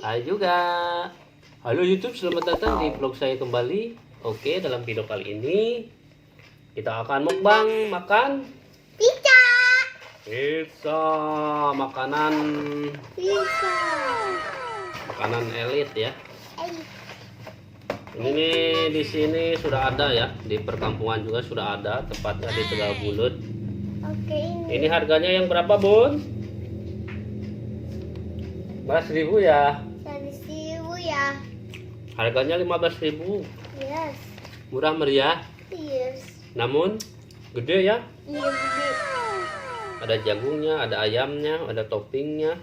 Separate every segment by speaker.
Speaker 1: Hai juga. Halo YouTube, selamat datang di vlog saya kembali. Oke, dalam video kali ini kita akan mukbang makan
Speaker 2: Pizza.
Speaker 1: pizza, makanan
Speaker 2: Pizza.
Speaker 1: makanan elit ya.
Speaker 2: Eh,
Speaker 1: Ini nih di sini sudah ada ya, di perkampungan juga sudah ada, tepatnya di Tegal Bulut.
Speaker 2: Oke,
Speaker 1: Ini harganya yang berapa, Bun? 15.000 ya.
Speaker 2: 100.000 ya.
Speaker 1: Harganya 15.000.
Speaker 2: Yes.
Speaker 1: Murah meriah,
Speaker 2: Yes.
Speaker 1: namun gede ya.
Speaker 2: Iya, gede.
Speaker 1: Ada jagungnya, ada ayamnya, ada toppingnya,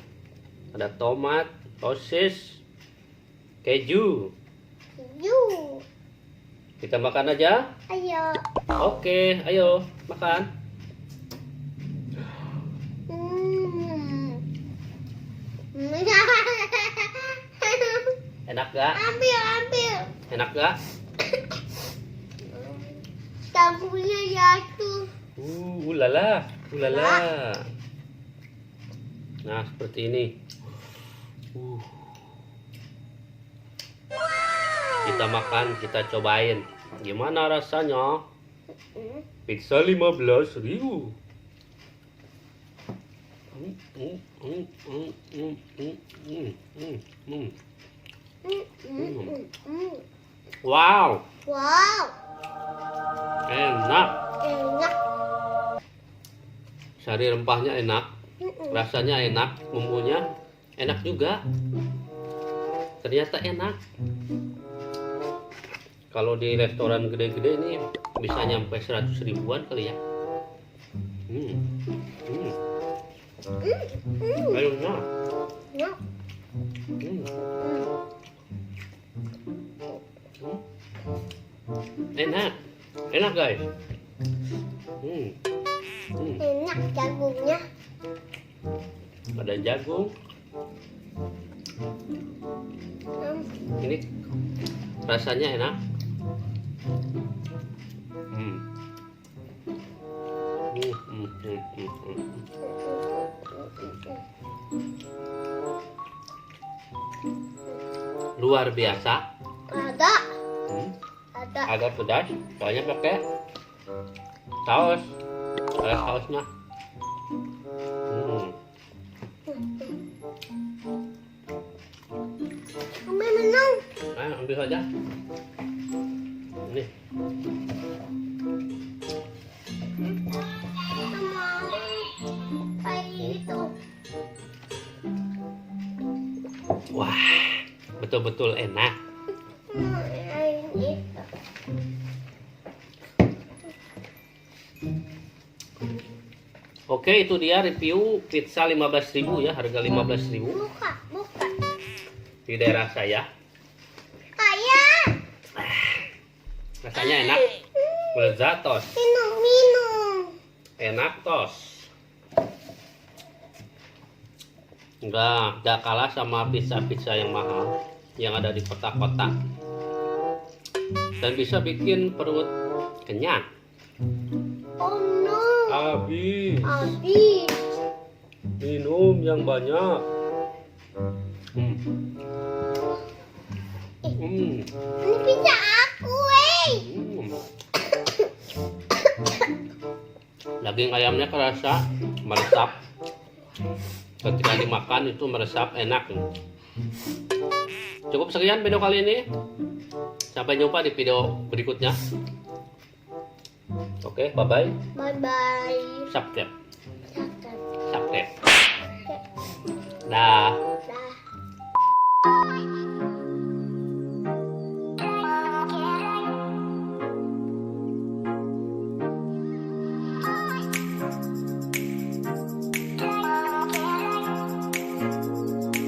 Speaker 1: ada tomat, sosis, keju.
Speaker 2: Yuk.
Speaker 1: Kita makan aja.
Speaker 2: Ayo.
Speaker 1: Oke, ayo makan.
Speaker 2: Hmm.
Speaker 1: Enak gak?
Speaker 2: Ambil.
Speaker 1: Enak gak?
Speaker 2: Tabunya jatuh.
Speaker 1: Ulala, ulala. Nah, seperti ini. Kita makan, kita cobain. Gimana rasanya? Pizza 15.000. Wow,
Speaker 2: Wow.
Speaker 1: enak.
Speaker 2: Enak.
Speaker 1: Sari rempahnya enak, rasanya enak, bumbunya enak juga. Ternyata enak. Kalau di restoran gede-gede ini bisa nyampe 100 ribuan kali ya. Enak.
Speaker 2: Enak.
Speaker 1: Enak, enak guys.
Speaker 2: Enak jagungnya.
Speaker 1: Ada jagung. Ini rasanya enak. Luar biasa.
Speaker 2: Ada. Ada.
Speaker 1: Agak pedas, soalnya pakai saus. Ada sausnya.
Speaker 2: Ambil minum.
Speaker 1: Ayo ambil saja. Ini.
Speaker 2: Kayak gitu.
Speaker 1: Wah, betul-betul enak. Oke, itu dia review pizza 15.000 ya, harga 15.000
Speaker 2: Buka.
Speaker 1: di daerah saya.
Speaker 2: Ayah.
Speaker 1: Rasanya enak, lezat tos,
Speaker 2: Minum.
Speaker 1: enak tos. Enggak kalah sama pizza-pizza yang mahal yang ada di kota-kota. Dan bisa bikin perut kenyang.
Speaker 2: Oh no.
Speaker 1: Habis. Minum yang banyak.
Speaker 2: Ini pizza aku,
Speaker 1: Daging ayamnya kerasa, meresap. Ketika dimakan itu meresap, enak. Cukup sekian video kali ini. Sampai jumpa di video berikutnya. Oke, bye-bye.
Speaker 2: Bye-bye.
Speaker 1: Subscribe. Dah.